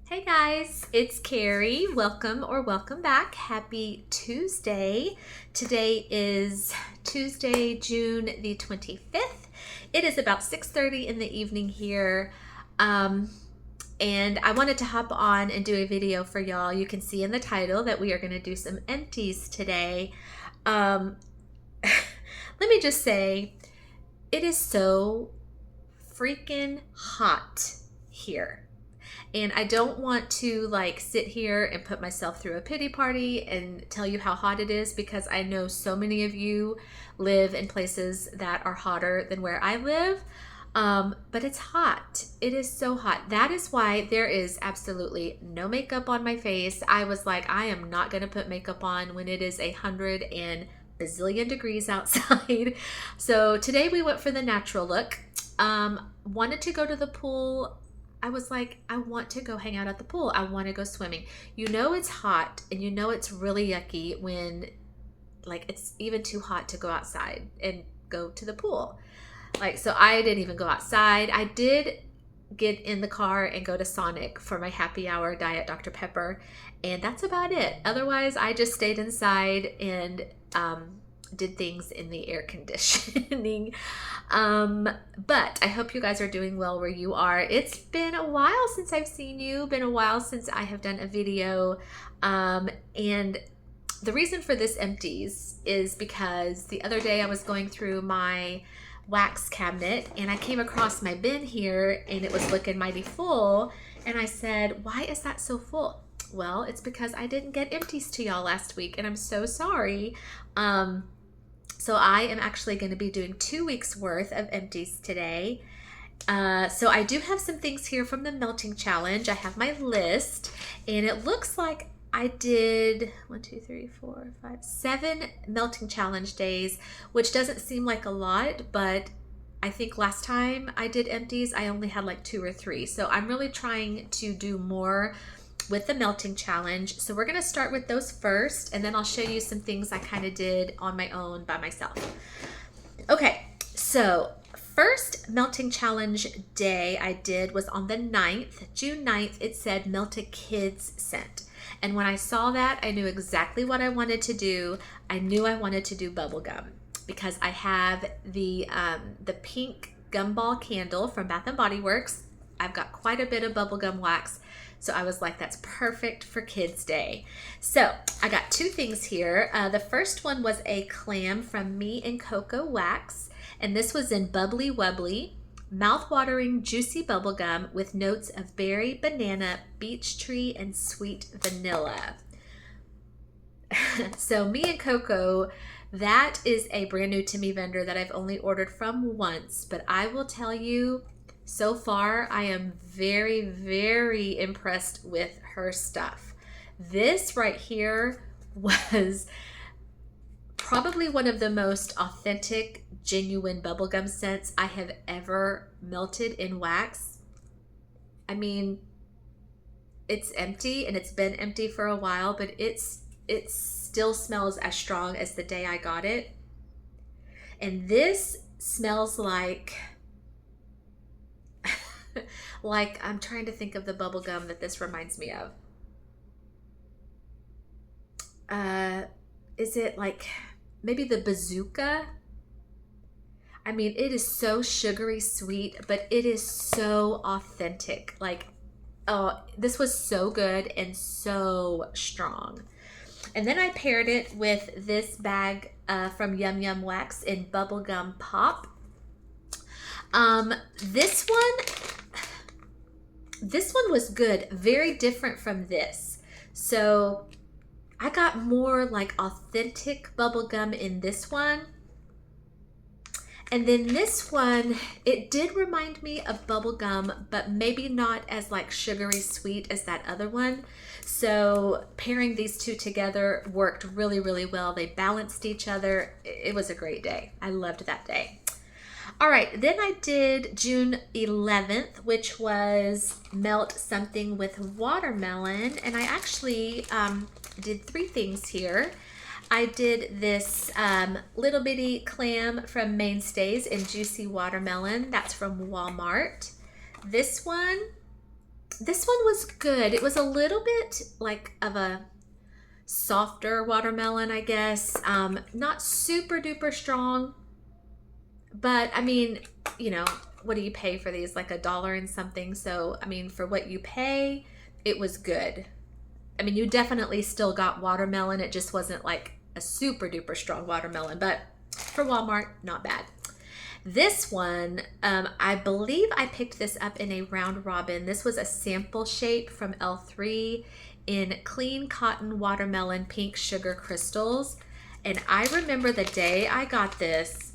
Hey guys, it's Kerri. Welcome or welcome back. Happy Tuesday. Today is Tuesday, June the 25th. It is about 6:30 in the evening here. And I wanted to hop on and do a video for y'all. You can see in the title that we are going to do some empties today. Let me just say, it is so freaking hot here. And I don't want to like sit here and put myself through a pity party and tell you how hot it is, because I know so many of you live in places that are hotter than where I live. But it's hot. It is so hot. That is why there is absolutely no makeup on my face. I was like, I am not going to put makeup on when it is 100 and bazillion degrees outside. So today we went for the natural look. Wanted to go to the pool. I was like, I want to go hang out at the pool. I want to go swimming. You know it's hot and you know it's really yucky when like it's even too hot to go outside and go to the pool. Like, so I didn't even go outside. I did get in the car and go to Sonic for my happy hour Diet Dr. Pepper, and that's about it. Otherwise, I just stayed inside and did things in the air conditioning. But I hope you guys are doing well where you are. It's been a while since I've seen you, been a while since I have done a video. And the reason for this empties is because the other day I was going through my wax cabinet and I came across my bin here and it was looking mighty full. And I said, why is that so full? Well, it's because I didn't get empties to y'all last week and I'm so sorry. So I am actually going to be doing 2 weeks worth of empties today. So I do have some things here from the melting challenge. I have my list and it looks like I did 7 melting challenge days, which doesn't seem like a lot, but I think last time I did empties, I only had like 2 or 3. So I'm really trying to do more with the melting challenge. So we're gonna start with those first, and then I'll show you some things I kind of did on my own by myself. Okay, so first melting challenge day I did was on the 9th, June 9th. It said melt a kid's scent. And when I saw that, I knew exactly what I wanted to do. I knew I wanted to do bubblegum because I have the pink gumball candle from Bath & Body Works. I've got quite a bit of bubblegum wax. So I was like, that's perfect for Kids Day. So I got 2 things here. The first one was a Clam from Me and Coco Wax. And this was in Bubbly Wubbly, mouth-watering juicy bubblegum with notes of berry, banana, beech tree, and sweet vanilla. So Me and Coco, that is a brand new to me vendor that I've only ordered from once. But I will tell you, so far, I am very, very impressed with her stuff. This right here was probably one of the most authentic, genuine bubblegum scents I have ever melted in wax. I mean, it's empty and it's been empty for a while, but it still smells as strong as the day I got it. And this smells like like, I'm trying to think of the bubble gum that this reminds me of. Is it like maybe the Bazooka? I mean, it is so sugary sweet, but it is so authentic. Like, oh, this was so good and so strong. And then I paired it with this bag from Yum Yum Wax in Bubblegum Pop. This one was good, very different from this. So I got more like authentic bubblegum in this one. And then this one, it did remind me of bubblegum, but maybe not as like sugary sweet as that other one. So pairing these 2 together worked really, really well. They balanced each other. It was a great day. I loved that day. All right, then I did June 11th, which was melt something with watermelon. And I actually did 3 things here. I did this little bitty clam from Mainstays in Juicy Watermelon. That's from Walmart. This one This one was good. It was a little bit like of a softer watermelon, I guess. Not super duper strong, but I mean, you know, what do you pay for these? Like $1 and something. So, I mean, for what you pay, it was good. I mean, you definitely still got watermelon. It just wasn't like a super duper strong watermelon, but for Walmart, not bad. This one, I believe I picked this up in a round robin. This was a sample shape from L3 in clean cotton watermelon pink sugar crystals. And I remember the day I got this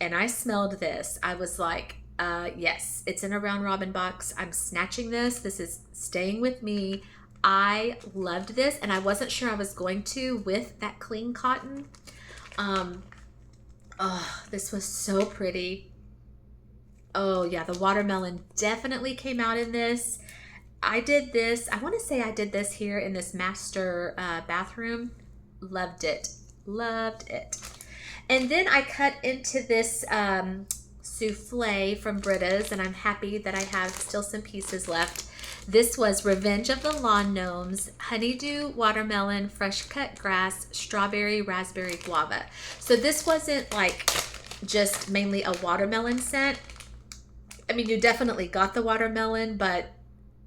and I smelled this, I was like, yes, it's in a round robin box. I'm snatching this. This is staying with me. I loved this, and I wasn't sure I was going to with that clean cotton. Oh, this was so pretty. Oh yeah, the watermelon definitely came out in this. I did this, I want to say I did this here in this master bathroom. Loved it. Loved it. And then I cut into this souffle from Birdies, and I'm happy that I have still some pieces left. This was Revenge of the Lawn Gnomes, Honeydew, Watermelon, Fresh Cut Grass, Strawberry, Raspberry, Guava. So this wasn't like just mainly a watermelon scent. I mean, you definitely got the watermelon, but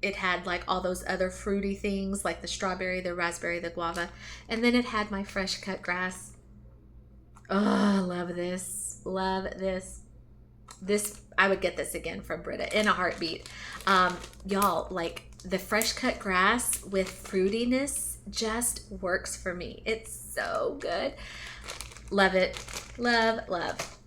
it had like all those other fruity things like the strawberry, the raspberry, the guava. And then it had my fresh cut grass. Oh, love this. Love this. This, I would get this again from Britta in a heartbeat. Y'all, like the fresh cut grass with fruitiness just works for me. It's so good. Love it. Love, love.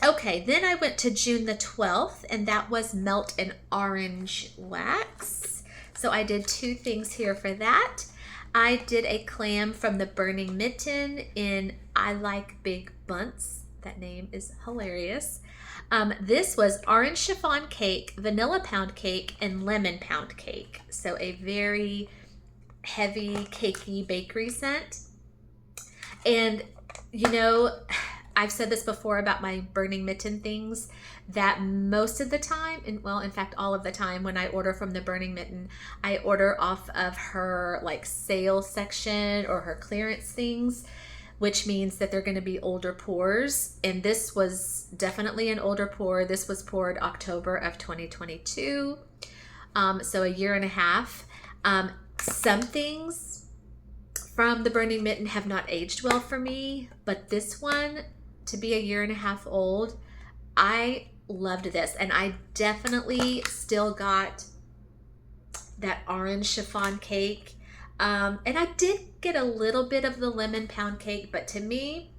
Okay, then I went to June the 12th, and that was Melt and Orange Wax. So I did 2 things here for that. I did a clam from the Burning Mitten in I Like Big Bunts. That name is hilarious. This was orange chiffon cake, vanilla pound cake, and lemon pound cake. So a very heavy, cakey bakery scent. And, you know, I've said this before about my Burning Mitten things, that most of the time, and well, in fact, all of the time when I order from the Burning Mitten, I order off of her like sale section or her clearance things, which means that they're going to be older pours. And this was definitely an older pour. This was poured October of 2022. So a year and a half. Some things from the Burning Mitten have not aged well for me, but this one, to be a year and a half old, I loved this. And I definitely still got that orange chiffon cake. And I did get a little bit of the lemon pound cake, but to me,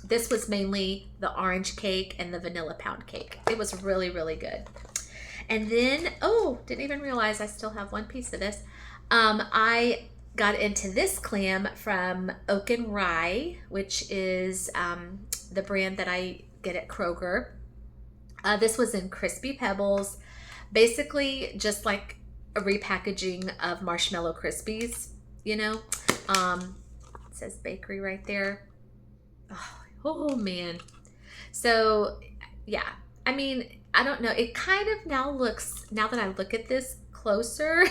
this was mainly the orange cake and the vanilla pound cake. It was really, really good. And then, oh, didn't even realize I still have one piece of this. I got into this clam from Oak and Rye, which is the brand that I get at Kroger. This was in Crispy Pebbles, basically just like a repackaging of Marshmallow Krispies, you know. It says bakery right there. Oh man. So yeah, I mean, I don't know. It kind of now looks, now that I look at this closer,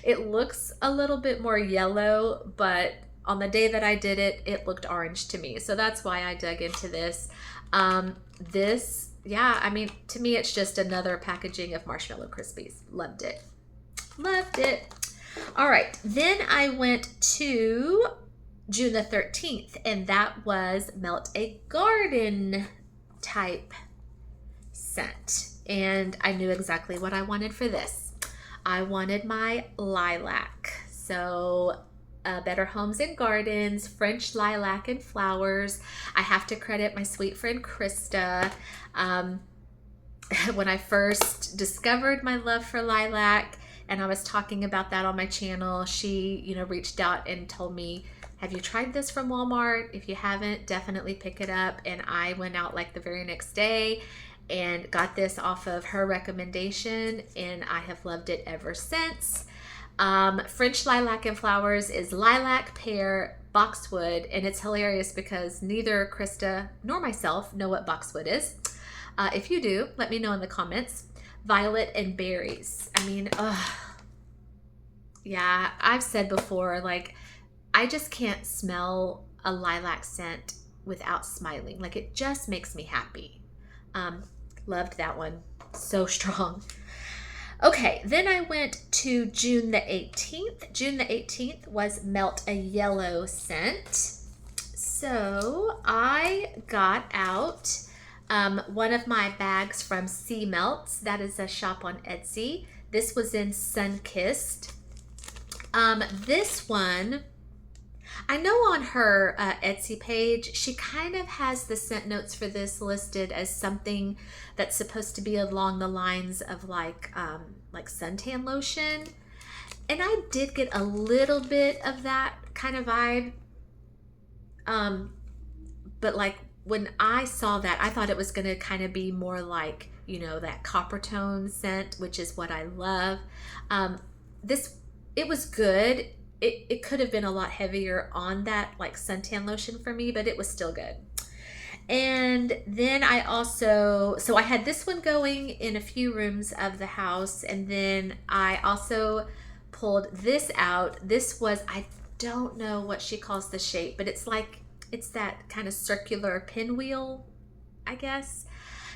it looks a little bit more yellow, but on the day that I did it, it looked orange to me. So that's why I dug into this. This, yeah, I mean, to me, it's just another packaging of Marshmallow Krispies. Loved it. Loved it. All right, then I went to June the 13th, and that was Melt a Garden type scent. And I knew exactly what I wanted for this. I wanted my lilac. So Better Homes and Gardens, French Lilac and Flowers. I have to credit my sweet friend Krista. When I first discovered my love for lilac, and I was talking about that on my channel, she, you know, reached out and told me, have you tried this from Walmart? If you haven't, definitely pick it up. And I went out like the very next day and got this off of her recommendation, and I have loved it ever since. French Lilac and Flowers is lilac, pear, boxwood, and it's hilarious because neither Krista nor myself know what boxwood is. If you do, let me know in the comments. Violet and berries. I mean, Yeah, I've said before, like, I just can't smell a lilac scent without smiling. Like, it just makes me happy. Um, Loved that one. So strong. Okay, then I went to June the 18th. June the 18th was Melt a Yellow scent. So I got out one of my bags from Sea Melts. That is a shop on Etsy. This was in Sunkissed. This one, I know on her Etsy page, she kind of has the scent notes for this listed as something that's supposed to be along the lines of like suntan lotion. And I did get a little bit of that kind of vibe. But like when I saw that, I thought it was going to kind of be more like, you know, that copper tone scent, which is what I love. It was good. It could have been a lot heavier on that like suntan lotion for me, but it was still good. And then I had this one going in a few rooms of the house. And then I also pulled this out. This was, I don't know what she calls the shape, but it's that kind of circular pinwheel, I guess,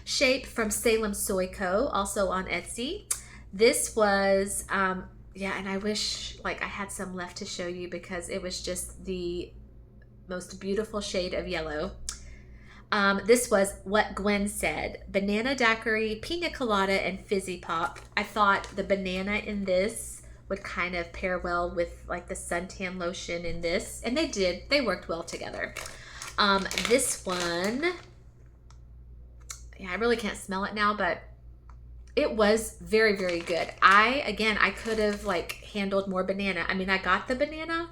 shape from Salem Soy Co, also on Etsy. This was, yeah, and I wish like I had some left to show you because it was just the most beautiful shade of yellow. This was What Gwen Said, banana daiquiri, pina colada, and fizzy pop. I thought the banana in this would kind of pair well with like the suntan lotion in this, and they did. They worked well together. This one, yeah, I really can't smell it now, but it was very, very good. I could have like handled more banana. I mean, I got the banana,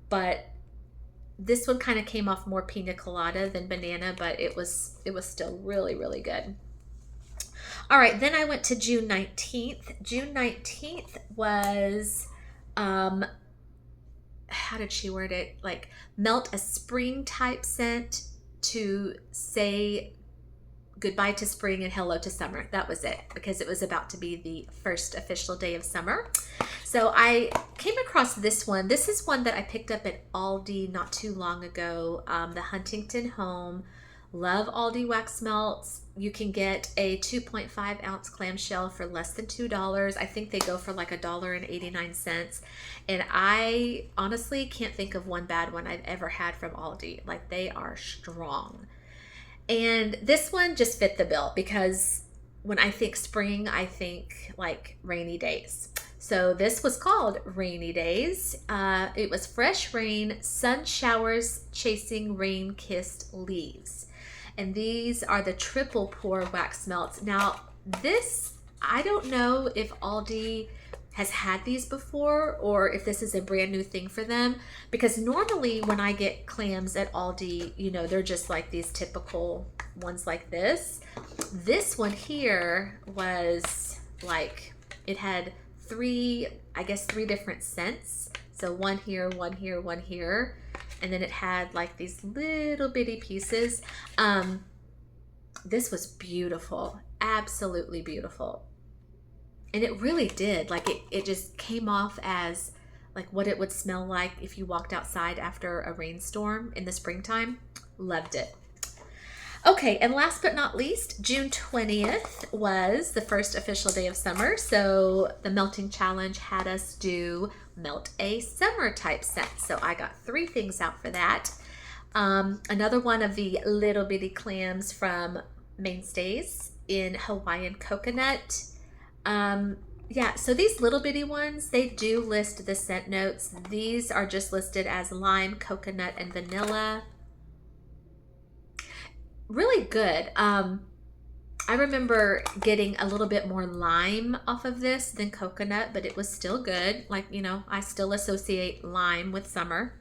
but this one kind of came off more pina colada than banana, but it was still really, really good. All right, then I went to June 19th. June 19th was, how did she word it? Like, melt a spring type scent to say goodbye to spring and hello to summer. That was it, because it was about to be the first official day of summer. So I came across this one. This is one that I picked up at Aldi not too long ago, the Huntington Home. Love Aldi wax melts. You can get a 2.5 ounce clamshell for less than $2. I think they go for like $1.89. And I honestly can't think of one bad one I've ever had from Aldi. Like, they are strong. And this one just fit the bill because when I think spring, I think like rainy days. So this was called Rainy Days. It was fresh rain, sun showers chasing rain-kissed leaves. And these are the triple pour wax melts. Now this, I don't know if Aldi has had these before or if this is a brand new thing for them, because normally when I get clams at Aldi, you know, they're just like these typical ones like this. This one here was like, it had three different scents. So one here, one here, one here. And then it had like these little bitty pieces. This was beautiful, absolutely beautiful. And it really did, like it just came off as like what it would smell like if you walked outside after a rainstorm in the springtime. Loved it. Okay, and last but not least, June 20th was the first official day of summer. So the melting challenge had us do melt a summer type scent. So I got 3 things out for that. Another one of the little bitty clams from Mainstays in Hawaiian coconut. Yeah, so these little bitty ones, they do list the scent notes. These are just listed as lime, coconut, and vanilla. Really good. I remember getting a little bit more lime off of this than coconut, but it was still good. Like, you know, I still associate lime with summer.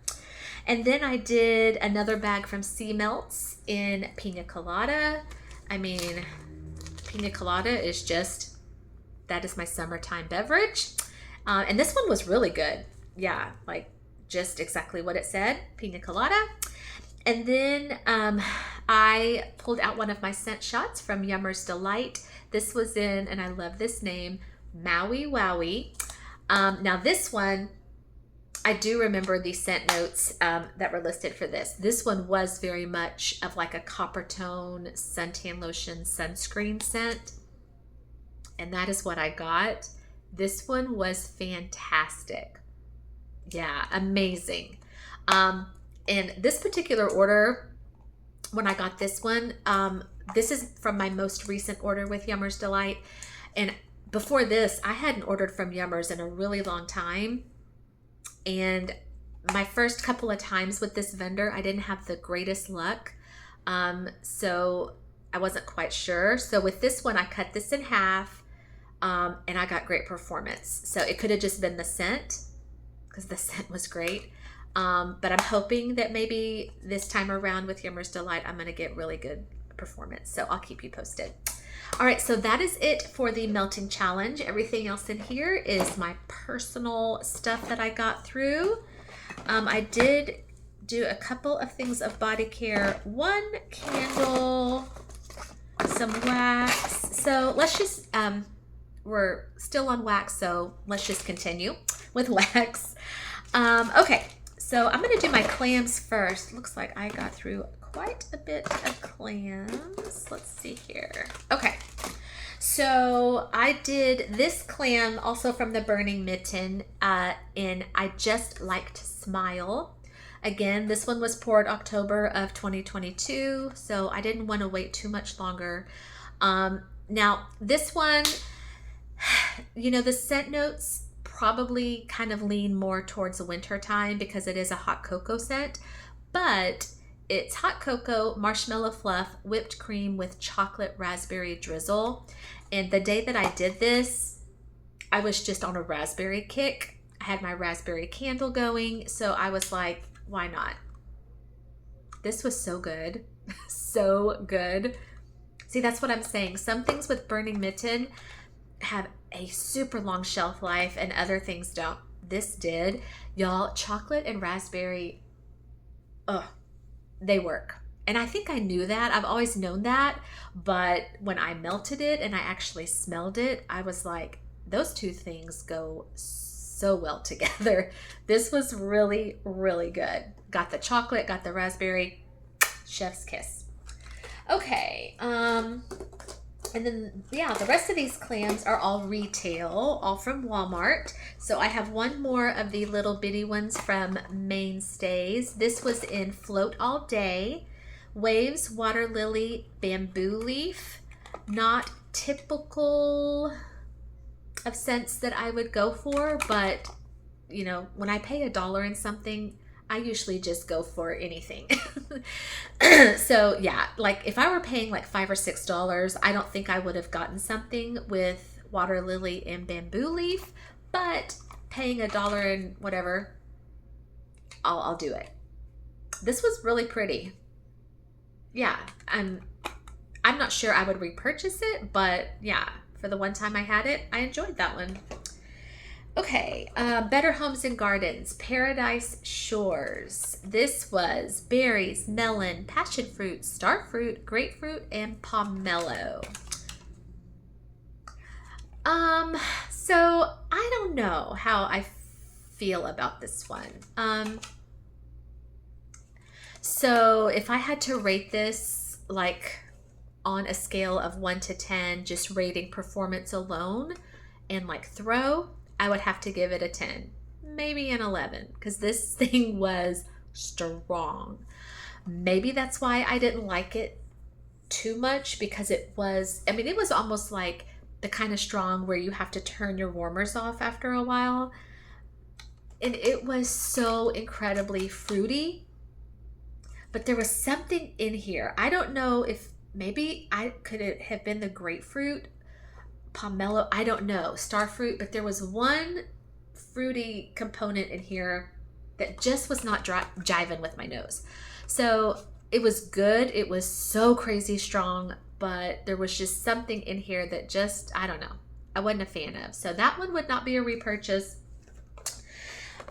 And then I did another bag from Sea Melts in pina colada. I mean, pina colada is just, that is my summertime beverage. And this one was really good. Yeah, like just exactly what it said, pina colada. And then I pulled out one of my scent shots from Yummer's Delight. This was in, and I love this name, Maui Wowie. Now this one, I do remember the scent notes that were listed for this. This one was very much of like a copper tone suntan lotion sunscreen scent. And that is what I got. This one was fantastic. Yeah, amazing. And this particular order, when I got this one, this is from my most recent order with Yummer's Delight. And before this, I hadn't ordered from Yummer's in a really long time. And my first couple of times with this vendor, I didn't have the greatest luck. So I wasn't quite sure. So with this one, I cut this in half, and I got great performance. So it could have just been the scent, because the scent was great. But I'm hoping that maybe this time around with Yummer's Delight, I'm going to get really good performance. So I'll keep you posted. All right, so that is it for the melting challenge. Everything else in here is my personal stuff that I got through. I did do a couple of things of body care. One candle, some wax. So let's just, we're still on wax, so let's just continue with wax. Okay, so I'm gonna do my clams first. Looks like I got through quite a bit of clams. Let's see here. Okay, so I did this clam also from the Burning Mitten in I Just Like to Smile. Again, this one was poured October of 2022, so I didn't want to wait too much longer. Now, this one, you know, the scent notes probably kind of lean more towards the winter time because it is a hot cocoa scent, but it's hot cocoa, marshmallow fluff, whipped cream with chocolate raspberry drizzle. And the day that I did this, I was just on a raspberry kick. I had my raspberry candle going, so I was like, why not? This was so good. So good. See, that's what I'm saying. Some things with Burning Mitten have a super long shelf life and other things don't. This did. Y'all, chocolate and raspberry, they work. And I think I knew that. I've always known that. But when I melted it and I actually smelled it, I was like, those two things go so well together. This was really, really good. Got the chocolate, got the raspberry. Chef's kiss. Okay. And then, yeah, the rest of these clams are all retail, all from Walmart. So I have one more of the little bitty ones from Mainstays. This was in Float All Day, Waves, Water Lily, Bamboo Leaf. Not typical of scents that I would go for, but, you know, when I pay $1 in something, I usually just go for anything. So yeah, like if I were paying like $5 or $6, I don't think I would have gotten something with Water Lily and Bamboo Leaf, but paying $1 and whatever, I'll do it. This was really pretty. Yeah, I'm not sure I would repurchase it, but yeah, for the one time I had it, I enjoyed that one. Okay, Better Homes and Gardens, Paradise Shores. This was berries, melon, passion fruit, starfruit, grapefruit, and pomelo. So I don't know how I feel about this one. So if I had to rate this like on a scale of 1 to 10, just rating performance alone and like throw, I would have to give it a 10, maybe an 11, because this thing was strong. Maybe that's why I didn't like it too much, because it was, I mean, it was almost like the kind of strong where you have to turn your warmers off after a while. And it was so incredibly fruity, but there was something in here. I don't know if maybe could it have been the grapefruit, pomelo, I don't know, starfruit, but there was one fruity component in here that just was not jiving with my nose. So it was good. It was so crazy strong, but there was just something in here that just, I don't know, I wasn't a fan of. So that one would not be a repurchase.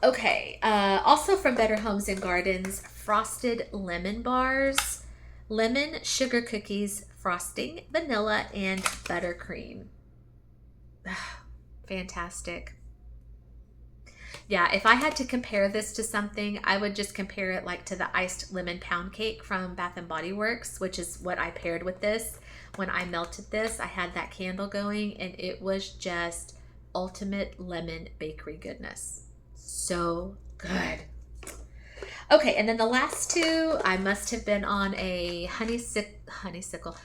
Okay, also from Better Homes and Gardens, Frosted Lemon Bars, lemon, sugar cookies, frosting, vanilla, and buttercream. Fantastic. Yeah, if I had to compare this to something, I would just compare it like to the iced lemon pound cake from Bath and Body Works, which is what I paired with this. When I melted this, I had that candle going and it was just ultimate lemon bakery goodness. So good. Okay, and then the last two, I must have been on a honeysuckle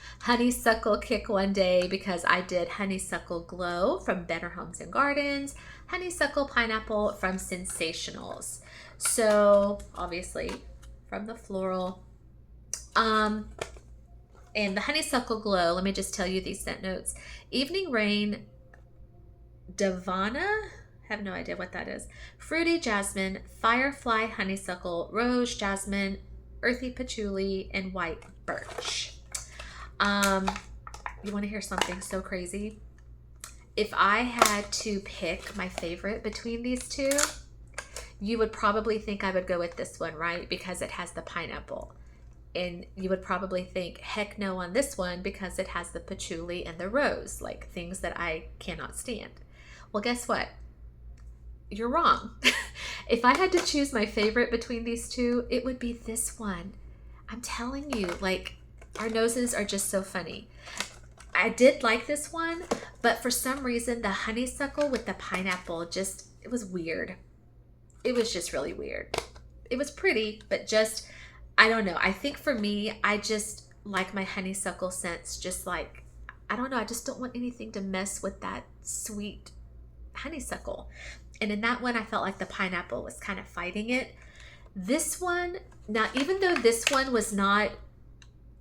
kick one day because I did honeysuckle glow from Better Homes and Gardens, honeysuckle pineapple from Sensationals. So obviously from the floral. And the honeysuckle glow, let me just tell you these scent notes. Evening Rain, Davana, have no idea what that is. Fruity jasmine, firefly honeysuckle, rose jasmine, earthy patchouli, and white birch. You want to hear something so crazy? If I had to pick my favorite between these two, you would probably think I would go with this one, right? Because it has the pineapple. And you would probably think, heck no on this one because it has the patchouli and the rose, like things that I cannot stand. Well, guess what? You're wrong. If I had to choose my favorite between these two, it would be this one. I'm telling you, like, our noses are just so funny. I did like this one, but for some reason, the honeysuckle with the pineapple just, it was weird. It was just really weird. It was pretty, but just, I don't know. I think for me, I just like my honeysuckle scents, just like, I don't know. I just don't want anything to mess with that sweet honeysuckle. And in that one, I felt like the pineapple was kind of fighting it. This one, now, even though this one was not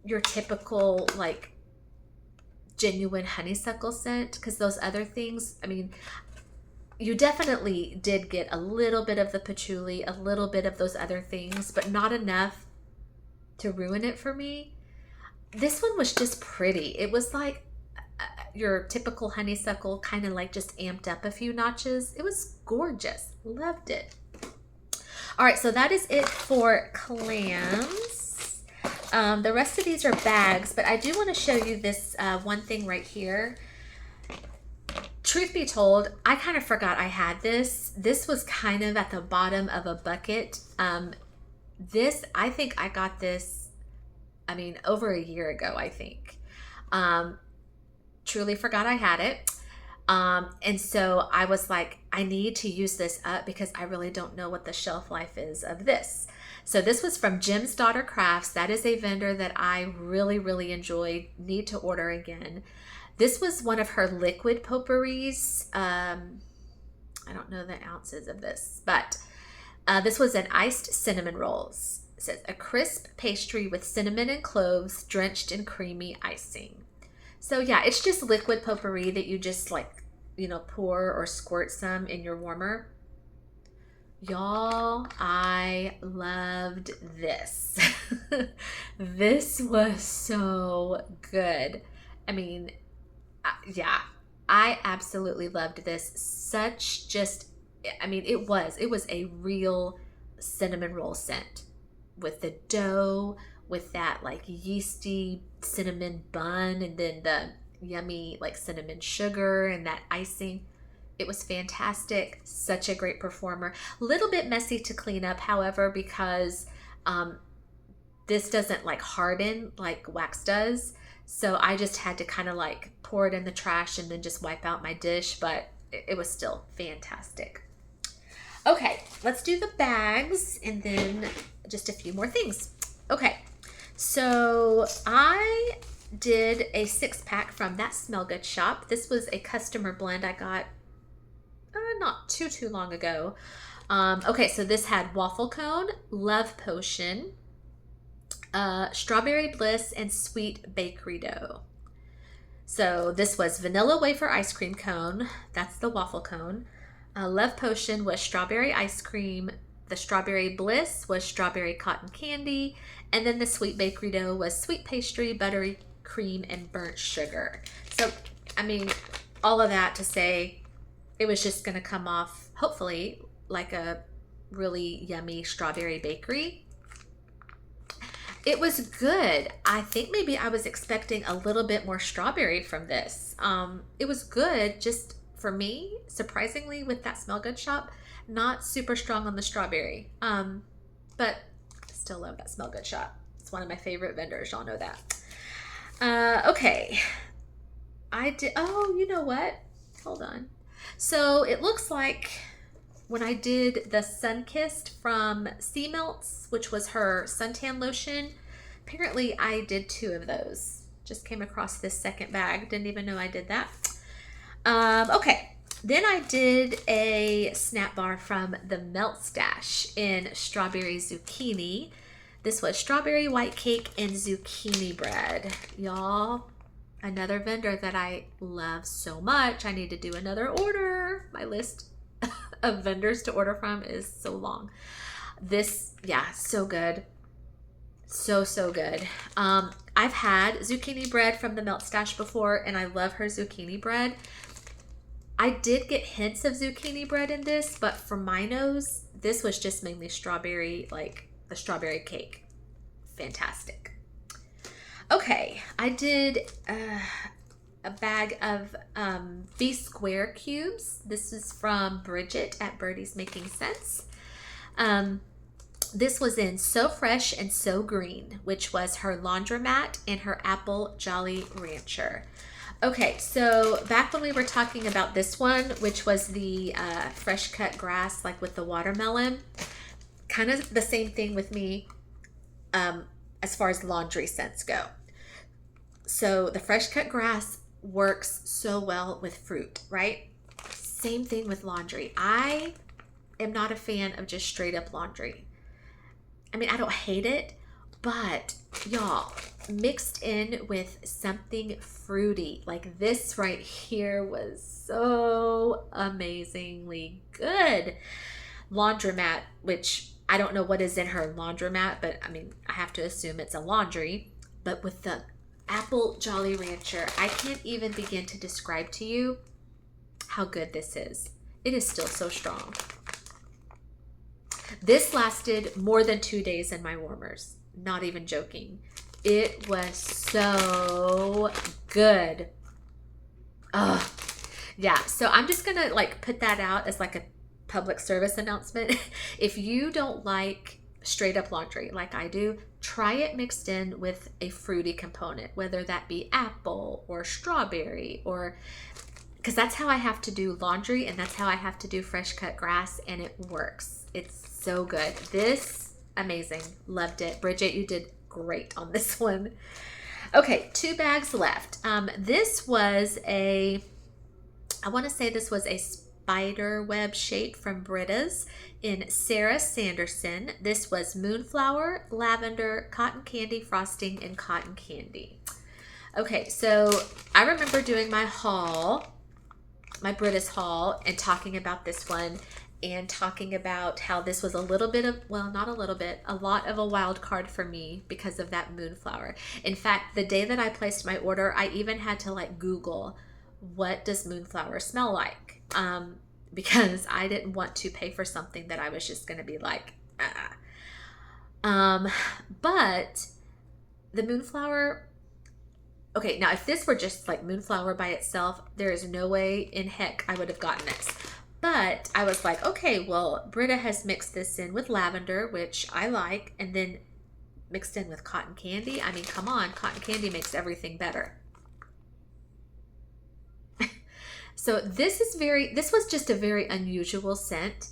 your typical, like, genuine honeysuckle scent, because those other things, I mean, you definitely did get a little bit of the patchouli, a little bit of those other things, but not enough to ruin it for me. This one was just pretty. It was like your typical honeysuckle, kind of like just amped up a few notches. It was gorgeous. Loved it. All right, so that is it for clams. The rest of these are bags, but I do want to show you this one thing right here. Truth be told, I kind of forgot I had this. This was kind of at the bottom of a bucket. I think I got this, I mean, over a year ago, I think. Truly forgot I had it. And so I was like, I need to use this up because I really don't know what the shelf life is of this. So this was from Jim's Daughter Crafts. That is a vendor that I really, really enjoyed. Need to order again. This was one of her liquid potpourris. I don't know the ounces of this, but this was an iced cinnamon rolls. It says a crisp pastry with cinnamon and cloves drenched in creamy icing. So yeah, it's just liquid potpourri that you just like, you know, pour or squirt some in your warmer. Y'all, I loved this. This was so good. I mean, yeah, I absolutely loved this. Such just, I mean, it was a real cinnamon roll scent with the dough, with that like yeasty cinnamon bun, and then the yummy like cinnamon sugar and that icing. It was fantastic. Such a great performer. A little bit messy to clean up, however, because this doesn't like harden like wax does. So I just had to kind of like pour it in the trash and then just wipe out my dish, but it was still fantastic. Okay, let's do the bags and then just a few more things. Okay, so I did a 6-pack from That Smell Good shop. This was a customer blend I got not too long ago. Okay, so this had waffle cone, love potion, strawberry bliss, and sweet bakery dough. So this was vanilla wafer ice cream cone. That's the waffle cone. Love potion was strawberry ice cream. The strawberry bliss was strawberry cotton candy. And then the sweet bakery dough was sweet pastry, buttery cream, and burnt sugar. So, I mean, all of that to say it was just going to come off, hopefully, like a really yummy strawberry bakery. It was good. I think maybe I was expecting a little bit more strawberry from this. It was good, just for me, surprisingly, with that Smell Good shop, not super strong on the strawberry. But I still love that Smell Good shop. It's one of my favorite vendors. Y'all know that. Okay. Oh, you know what? Hold on. So it looks like when I did the Sunkissed from Sea Melts, which was her suntan lotion, apparently I did 2 of those. Just came across this second bag. Didn't even know I did that. Okay. Then I did a snap bar from the Melt Stash in strawberry zucchini. This was strawberry white cake and zucchini bread. Y'all, another vendor that I love so much. I need to do another order. My list of vendors to order from is so long. This, yeah, so good. So good. I've had zucchini bread from the Melt Stash before, and I love her zucchini bread. I did get hints of zucchini bread in this, but for my nose, this was just mainly strawberry, like the strawberry cake. Fantastic. Okay, I did a bag of V-Square cubes. This is from Bridget at Birdies Making Sense. This was in So Fresh and So Green, which was her laundromat and her apple Jolly Rancher. Okay, so back when we were talking about this one, which was the fresh cut grass, like with the watermelon, kind of the same thing with me as far as laundry scents go. So the fresh cut grass works so well with fruit, right? Same thing with laundry. I am not a fan of just straight up laundry. I mean, I don't hate it, but y'all, mixed in with something fruity, like this right here was so amazingly good. Laundromat, which I don't know what is in her laundromat, but I mean, I have to assume it's a laundry, but with the apple Jolly Rancher, I can't even begin to describe to you how good this is. It is still so strong. This lasted more than 2 days in my warmers. Not even joking. It was so good. Ugh. Yeah, so I'm just gonna like put that out as like a public service announcement. If you don't like straight up laundry like I do, try it mixed in with a fruity component, whether that be apple or strawberry, or because that's how I have to do laundry and that's how I have to do fresh cut grass, and it works. It's so good. This, amazing. Loved it. Bridget, you did great on this one. Okay, 2 bags left. This was I want to say this was a spider web shape from Britta's in Sarah Sanderson. This was moonflower, lavender, cotton candy frosting, and cotton candy. Okay, so I remember doing my haul, my Britta's haul, and talking about this one and talking about how this was a little bit of, well, not a little bit, a lot of a wild card for me because of that moonflower. In fact, the day that I placed my order, I even had to like Google, what does moonflower smell like? Because I didn't want to pay for something that I was just going to be like, but the moonflower, okay, now if this were just like moonflower by itself, there is no way in heck I would have gotten this. But I was like, okay, well, Britta has mixed this in with lavender, which I like, and then mixed in with cotton candy. I mean, come on, cotton candy makes everything better. So this was just a very unusual scent.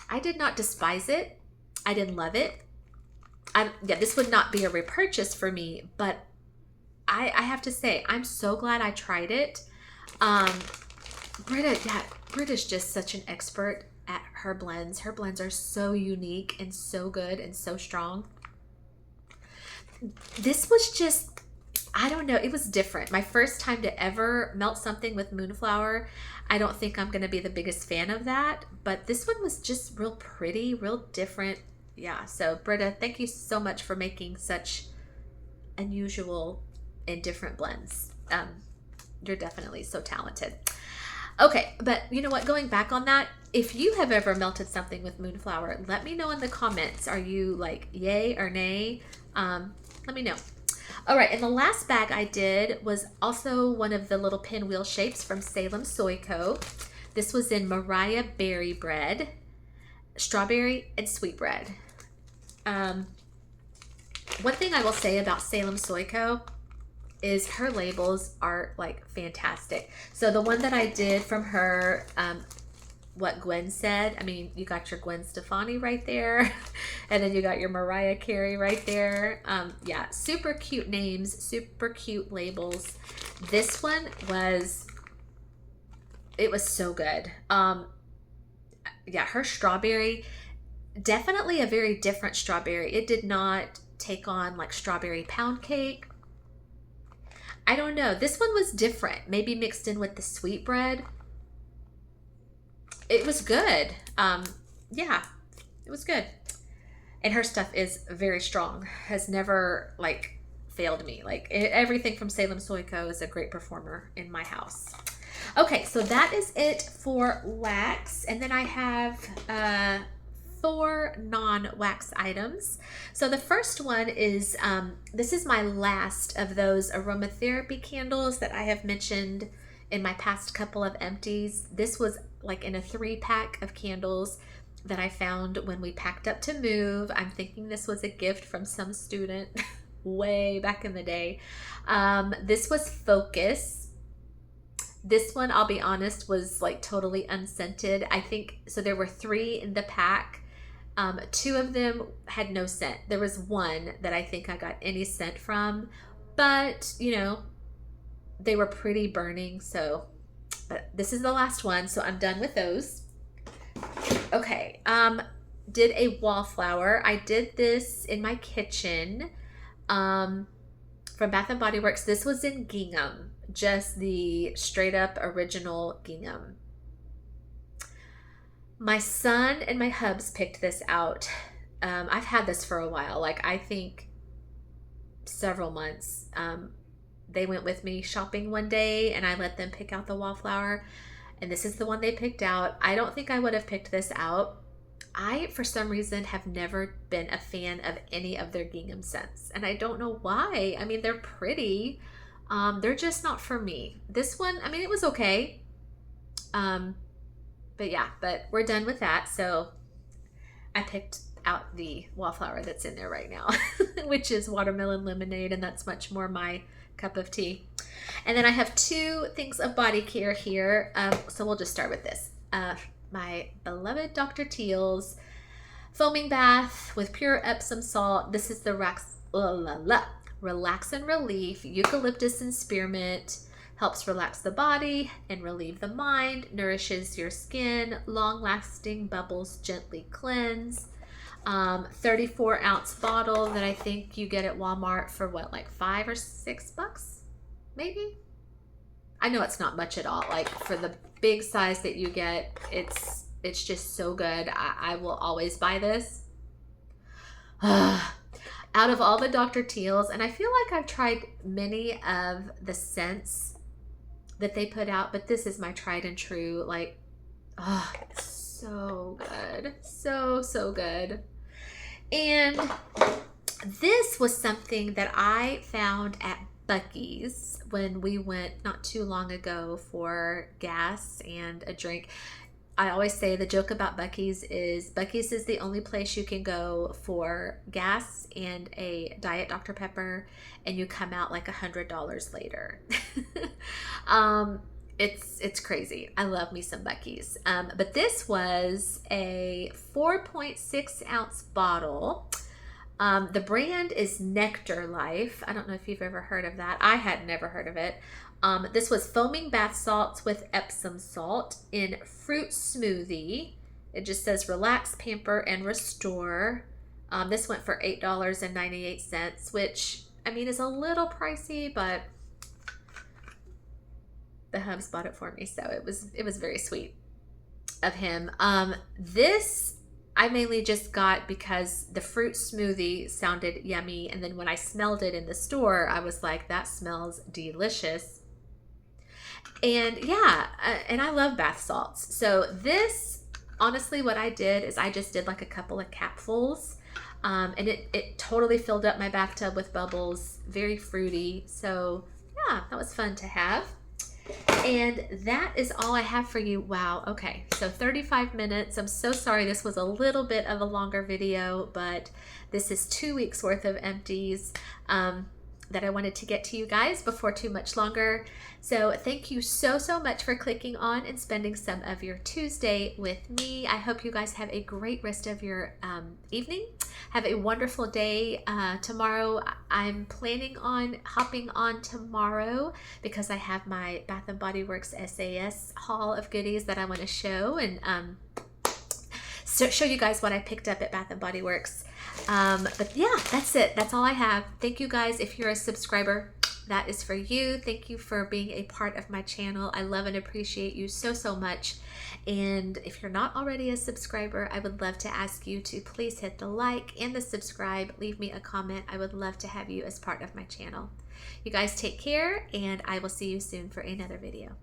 I did not despise it. I didn't love it. Yeah, this would not be a repurchase for me, but I have to say, I'm so glad I tried it. Britta's just such an expert at her blends. Her blends are so unique and so good and so strong. This was just, I don't know, it was different. My first time to ever melt something with moonflower. I don't think I'm going to be the biggest fan of that, but this one was just real pretty, real different. Yeah, so Britta, thank you so much for making such unusual and different blends. You're definitely so talented. Okay, but you know what? Going back on that, if you have ever melted something with moonflower, let me know in the comments. Are you like yay or nay? Let me know. All right, and the last bag I did was also one of the little pinwheel shapes from Salem Soy Co. This was in Mariah Berry Bread, strawberry and sweetbread. One thing I will say about Salem Soy Co. is her labels are like fantastic. So the one that I did from her, what Gwen said, I mean, you got your Gwen Stefani right there, and then you got your Mariah Carey right there. Yeah, super cute names, super cute labels. This one was, it was so good. Yeah, her strawberry, definitely a very different strawberry. It did not take on like strawberry pound cake. I don't know. This one was different, maybe mixed in with the sweetbread. It was good. Yeah, it was good. And her stuff is very strong. Has never like failed me. Like everything from Salem Soy Co. is a great performer in my house. Okay, so that is it for wax. And then I have 4 non-wax items. So the first one is, this is my last of those aromatherapy candles that I have mentioned in my past couple of empties. This was like in a 3-pack of candles that I found when we packed up to move. I'm thinking this was a gift from some student way back in the day. This was Focus. This one, I'll be honest, was like totally unscented. I think, so there were 3 in the pack. 2 of them had no scent. There was one that I think I got any scent from, but you know, they were pretty burning. So, but this is the last one, so I'm done with those. Okay, did a Wallflower. I did this in my kitchen, from Bath and Body Works. This was in gingham, just the straight up original gingham. My son and my hubs picked this out. I've had this for a while, like I think several months. They went with me shopping one day and I let them pick out the Wallflower, and this is the one they picked out. I don't think I would have picked this out. I, for some reason, have never been a fan of any of their gingham scents, and I don't know why. I mean, they're pretty. They're just not for me. This one, I mean, it was okay. But yeah, but we're done with that. So I picked out the Wallflower that's in there right now, which is watermelon lemonade, and that's much more my cup of tea. And then I have 2 things of body care here. So we'll just start with this. My beloved Dr. Teals foaming bath with pure Epsom salt. This is the Relax and Relief Eucalyptus and Spearmint. Helps relax the body and relieve the mind, nourishes your skin, long-lasting bubbles gently cleanse. 34-ounce bottle that I think you get at Walmart for what, like $5 or $6, maybe? I know it's not much at all. Like for the big size that you get, it's just so good. I will always buy this. Out of all the Dr. Teals, and I feel like I've tried many of the scents that they put out, but this is my tried and true. Like, oh, it's so good. So good. And this was something that I found at Buc-ee's when we went not too long ago for gas and a drink. I always say the joke about Buc-ee's is the only place you can go for gas and a Diet Dr. Pepper, and you come out like $100 later. It's crazy. I love me some Buc-ee's. But this was a 4.6 ounce bottle. The brand is Nectar Life. I don't know if you've ever heard of that. I had never heard of it. This was foaming bath salts with Epsom salt in fruit smoothie. It just says relax, pamper, and restore. This went for $8.98, which, I mean, is a little pricey, but the hubs bought it for me, so it was very sweet of him. This I mainly just got because the fruit smoothie sounded yummy, and then when I smelled it in the store, I was like, that smells delicious. And yeah, and I love bath salts. So this, honestly, what I did is I just did like a couple of capfuls. And it totally filled up my bathtub with bubbles, very fruity. So yeah, that was fun to have. And that is all I have for you. Wow. Okay. So 35 minutes. I'm so sorry. This was a little bit of a longer video, but this is 2 weeks worth of empties that I wanted to get to you guys before too much longer. So thank you so much for clicking on and spending some of your Tuesday with me. I hope you guys have a great rest of your evening. Have a wonderful day. Tomorrow, I'm planning on hopping on tomorrow because I have my Bath & Body Works SAS haul of goodies that I want to show and show you guys what I picked up at Bath & Body Works. But yeah, that's it. That's all I have. Thank you guys. If you're a subscriber, that is for you. Thank you for being a part of my channel. I love and appreciate you so much. And if you're not already a subscriber, I would love to ask you to please hit the like and the subscribe. Leave me a comment. I would love to have you as part of my channel. You guys take care, and I will see you soon for another video.